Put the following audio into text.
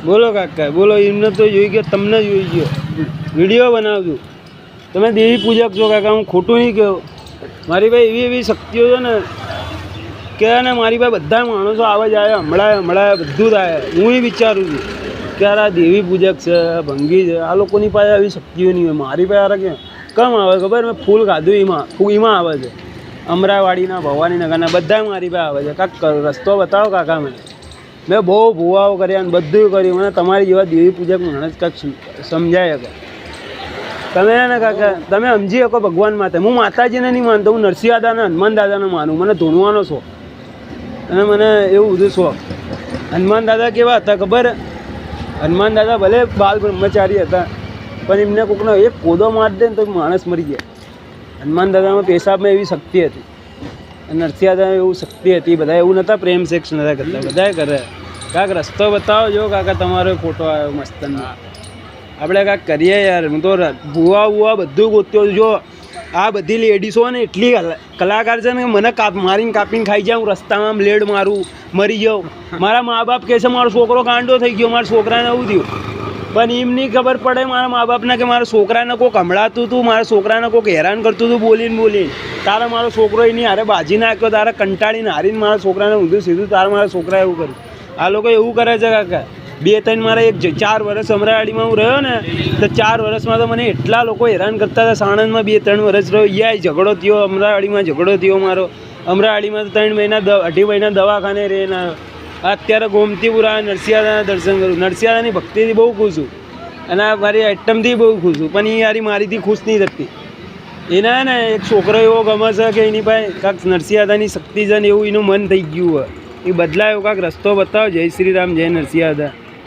બોલો કાકા બોલો. એમને તો જોઈ ગયો, તમને જોઈ ગયો, વિડીયો બનાવજો. તમે દેવી પૂજક છો કાકા, હું ખોટું નહીં કહું. મારી ભાઈ એવી એવી શક્તિઓ છે ને કે ને મારી પાસે બધા માણસો આવે જાય, હમણાં બધું થાય. હું એ વિચારું છું કે યાર આ દેવી પૂજક છે, ભંગી છે, આ લોકોની પાસે આવી શક્તિઓ નહીં હોય. મારી પાસે કે કેમ આવે ખબર? મેં ફૂલ ખાધું એમાં આવે છે. અમરાવાડીના, ભવાનીનગરના બધા મારી પાસે આવે છે. કાંક રસ્તો બતાવો કાકા મને. મેં બહુ ભૂવાઓ કર્યા ને બધું કર્યું. મને તમારી જેવા દેવી પૂજક માણસ કાંઈક સમજાય શકે. તમે ને કાકા તમે સમજી શકો ભગવાન માટે. હું માતાજીને નહીં માનતો, હું નરસિંહ દાદાને, હનુમાન દાદાને માનું. મને ધૂણવાનો શોખ અને મને એવું બધું શોખ. હનુમાન દાદા કેવા હતા ખબર? હનુમાન દાદા ભલે બાલ બ્રહ્મચારી હતા, પણ એમને કોઈકનો એક કોદો મારી દે ને તો માણસ મરી ગયા. હનુમાન દાદામાં પેશાબમાં એવી શક્તિ હતી અને નરસિંહ દાદામાં એવું શક્તિ હતી. બધા એવું નહોતા પ્રેમ સેક્સ નહોતા કરતા, બધાએ કરે. કાંક રસ્તો બતાવો જો કાકા, તમારો ફોટો આવ્યો મસ્તનો. આપણે કાંઈક કરીએ યાર. હું તો ભૂવા બધું ગોત્યો જો. આ બધી લેડીસો ને એટલી કલાકાર છે ને, મને મારીને કાપીને ખાઈ જાય. હું રસ્તામાં બ્લેડ મારું, મરી જાઉં. મારા મા બાપ કહે છે મારો છોકરો ગાંડો થઈ ગયો, મારા છોકરાને એવું થયું. પણ એમ નહીં ખબર પડે મારા મા બાપને કે મારા છોકરાને કોઈક હમણાતું હતું, મારા છોકરાને કોઈક હેરાન કરતું હતું બોલીને. તારે મારો છોકરો એની હારે બાજી નાખ્યો, તારે કંટાળીને હારીને મારા છોકરાને ઊંધું સીધું તારે મારા છોકરા એવું કર્યું. આ લોકો એવું કરે છે કાકા. 2-3 મારા 4 વર્ષ અમરાવાડીમાં હું રહ્યો ને, તો 4 વર્ષમાં તો મને એટલા લોકો હેરાન કરતા હતા. સાણંદમાં 2-3 વર્ષ રહ્યો, યા ઝઘડો થયો, અમરાવાડીમાં ઝઘડો થયો મારો. અમરાવાડીમાં તો 3 મહિના 2.5 મહિના દવાખાને રહીને આવ્યો. અત્યારે ગોમતીપુરા નરસિંહદાના દર્શન કરું. નરસિંહદાની ભક્તિથી બહુ ખુશ છું અને આ મારી આઈટમથી બહુ ખુશ છું. પણ એ યારી મારીથી ખુશ નહીં થતી. એના ને એક છોકરો એવો ગમે છે કે એની પાસે કાંઈક નરસિંહદાની શક્તિ છે ને એવું એનું મન થઈ ગયું હોય. એ બદલાયો. કાંઈક રસ્તો બતાવો. જય શ્રી રામ, જય નરસિંહદા.